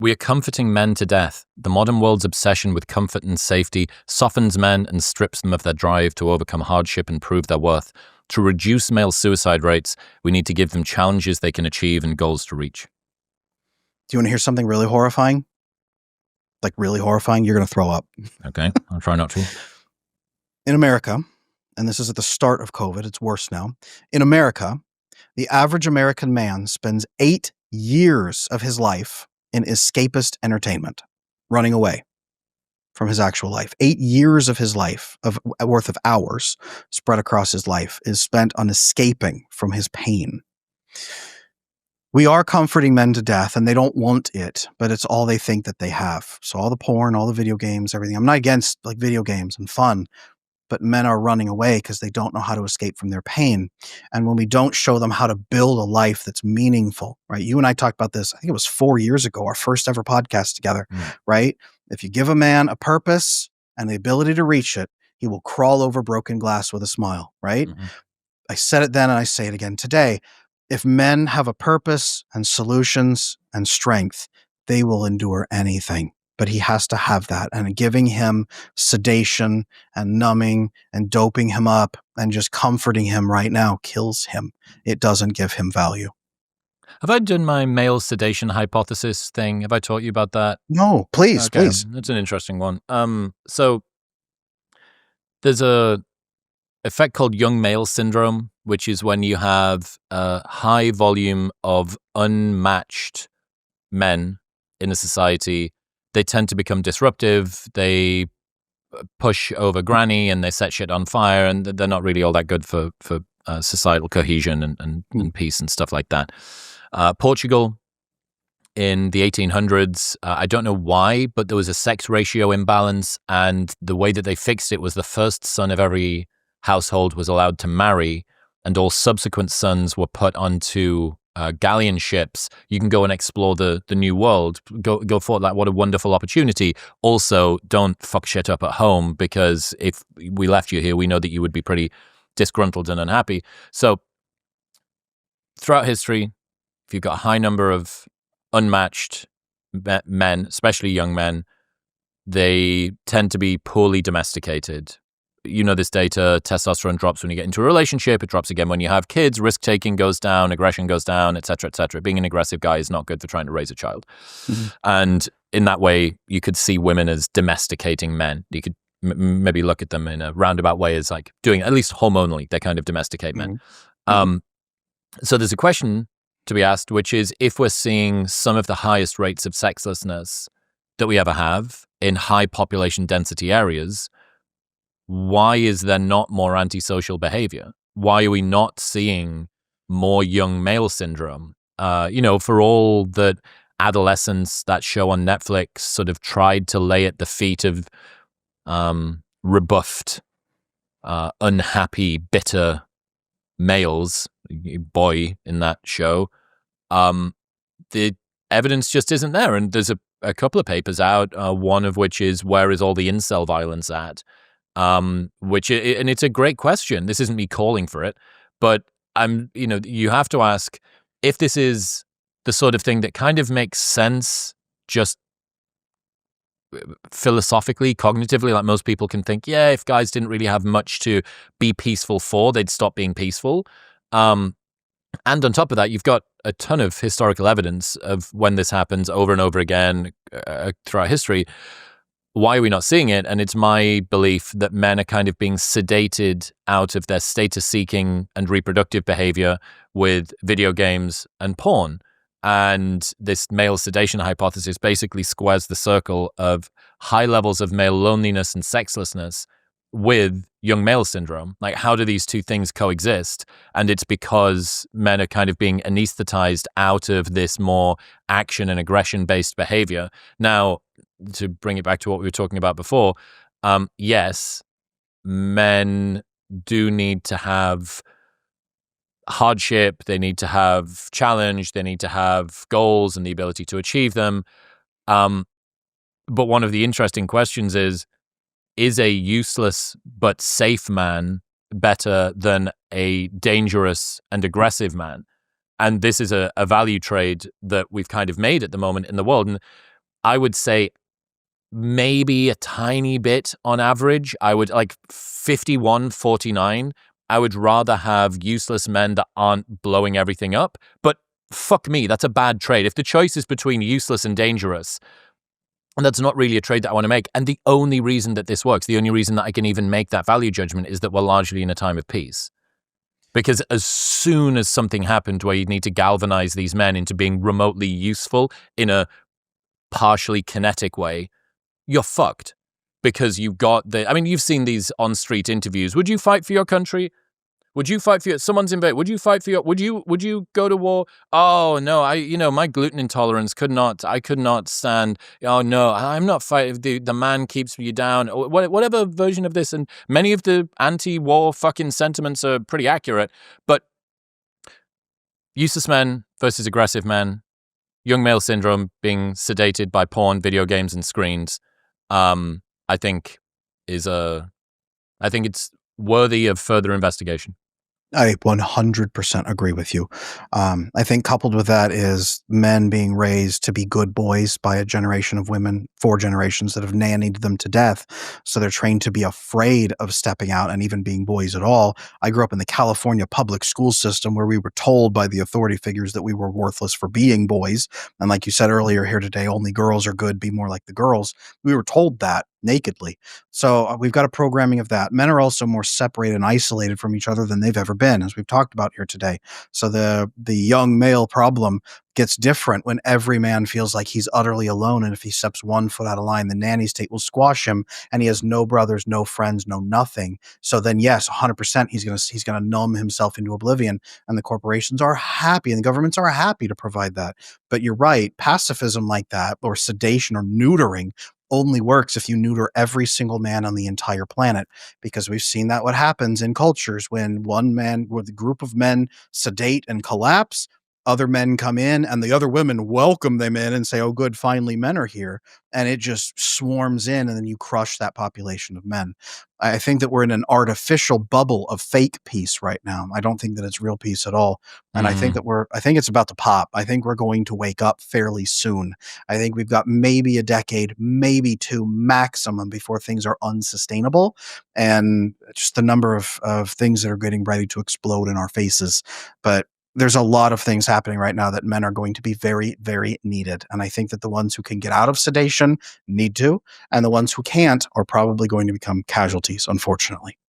We are comforting men to death. The modern world's obsession with comfort and safety softens men and strips them of their drive to overcome hardship and prove their worth. To reduce male suicide rates, we need to give them challenges they can achieve and goals to reach. Do you want to hear something really horrifying? Like really horrifying? You're going to throw up. Okay, I'll try not to. In America, and this is at the start of COVID, it's worse now. In America, the average American man spends 8 years of his life in escapist entertainment, running away from his actual life. 8 years of his life, worth of hours spread across his life, is spent on escaping from his pain. We are comforting men to death, and they don't want it, but it's all they think that they have. So all the porn, all the video games, everything. I'm not against like video games and fun, but men are running away because they don't know how to escape from their pain. And when we don't show them how to build a life that's meaningful, right? You and I talked about this, I think it was 4 years ago, our first ever podcast together, right? If you give a man a purpose and the ability to reach it, he will crawl over broken glass with a smile, right? Mm-hmm. I said it then and I say it again today. If men have a purpose and solutions and strength, they will endure anything. But he has to have that. And giving him sedation and numbing and doping him up and just comforting him right now kills him. It doesn't give him value. Have I done my male sedation hypothesis thing? Have I taught you about that? No, please, please. That's an interesting one. So there's a effect called young male syndrome, which is when you have a high volume of unmatched men in a society. They tend to become disruptive. They push over granny and they set shit on fire, and they're not really all that good for societal cohesion and peace and stuff like that. Portugal in the 1800s, I don't know why, but there was a sex ratio imbalance, and the way that they fixed it was the first son of every household was allowed to marry, and all subsequent sons were put onto galleon ships. You can go and explore the new world. Go for that. What a wonderful opportunity. Also, don't fuck shit up at home, because if we left you here, we know that you would be pretty disgruntled and unhappy. So throughout history, if you've got a high number of unmatched men, especially young men, they tend to be poorly domesticated. You know this data, testosterone drops when you get into a relationship, it drops again when you have kids, risk-taking goes down, aggression goes down, etc., etc. Being an aggressive guy is not good for trying to raise a child. Mm-hmm. And in that way, you could see women as domesticating men. You could maybe look at them in a roundabout way as like doing, at least hormonally, they kind of domesticate men. Mm-hmm. So there's a question to be asked, which is, if we're seeing some of the highest rates of sexlessness that we ever have in high population density areas, why is there not more antisocial behavior? Why are we not seeing more young male syndrome? For all that Adolescence, that show on Netflix, sort of tried to lay at the feet of rebuffed, unhappy, bitter males, boy in that show, the evidence just isn't there. And there's a couple of papers out, one of which is, where is all the incel violence at? And it's a great question. This isn't me calling for it, but you have to ask if this is the sort of thing that kind of makes sense just philosophically, cognitively, like most people can think, yeah, if guys didn't really have much to be peaceful for, they'd stop being peaceful. And on top of that, you've got a ton of historical evidence of when this happens over and over again throughout history. Why are we not seeing it? And it's my belief that men are kind of being sedated out of their status-seeking and reproductive behavior with video games and porn. And this male sedation hypothesis basically squares the circle of high levels of male loneliness and sexlessness with young male syndrome. Like, how do these two things coexist? And it's because men are kind of being anesthetized out of this more action and aggression-based behavior. Now, to bring it back to what we were talking about before, yes, men do need to have hardship, they need to have challenge, they need to have goals and the ability to achieve them. But one of the interesting questions is a useless but safe man better than a dangerous and aggressive man? And this is a value trade that we've kind of made at the moment in the world. And I would say maybe a tiny bit on average. I would like 51-49. I would rather have useless men that aren't blowing everything up. But fuck me, that's a bad trade. If the choice is between useless and dangerous, and that's not really a trade that I want to make. And the only reason that this works, the only reason that I can even make that value judgment is that we're largely in a time of peace. Because as soon as something happened where you need to galvanize these men into being remotely useful in a partially kinetic way, you're fucked. Because you've got you've seen these on-street interviews. Would you fight for your country? Would you fight for your, someone's invaded, would you fight for your, would you go to war? Oh no, my gluten intolerance I could not stand, oh no, I'm not fighting, the man keeps you down, whatever version of this, and many of the anti-war fucking sentiments are pretty accurate, but useless men versus aggressive men, young male syndrome being sedated by porn, video games, and screens, I think it's worthy of further investigation. I 100% agree with you. I think coupled with that is men being raised to be good boys by a generation of women, 4 generations that have nannied them to death. So they're trained to be afraid of stepping out and even being boys at all. I grew up in the California public school system where we were told by the authority figures that we were worthless for being boys. And like you said earlier here today, only girls are good, be more like the girls. We were told that nakedly. So we've got a programming of that. Men are also more separated and isolated from each other than they've ever been, as we've talked about here today. So the young male problem gets different when every man feels like he's utterly alone, and if he steps 1 foot out of line, the nanny state will squash him, and he has no brothers, no friends, no nothing. So then, yes, 100%, he's gonna numb himself into oblivion, and the corporations are happy, and the governments are happy to provide that. But you're right, pacifism like that, or sedation or neutering, only works if you neuter every single man on the entire planet, because we've seen that what happens in cultures when one man with a group of men sedate and collapse, other men come in and the other women welcome them in and say, oh good, finally men are here, and it just swarms in, and then you crush that population of men. I think that we're in an artificial bubble of fake peace right now. I don't think that it's real peace at all. And I think it's about to pop. I think we're going to wake up fairly soon. I think we've got maybe a decade, maybe 2 maximum before things are unsustainable. And just the number of things that are getting ready to explode in our faces. But there's a lot of things happening right now that men are going to be very, very needed. And I think that the ones who can get out of sedation need to, and the ones who can't are probably going to become casualties, unfortunately.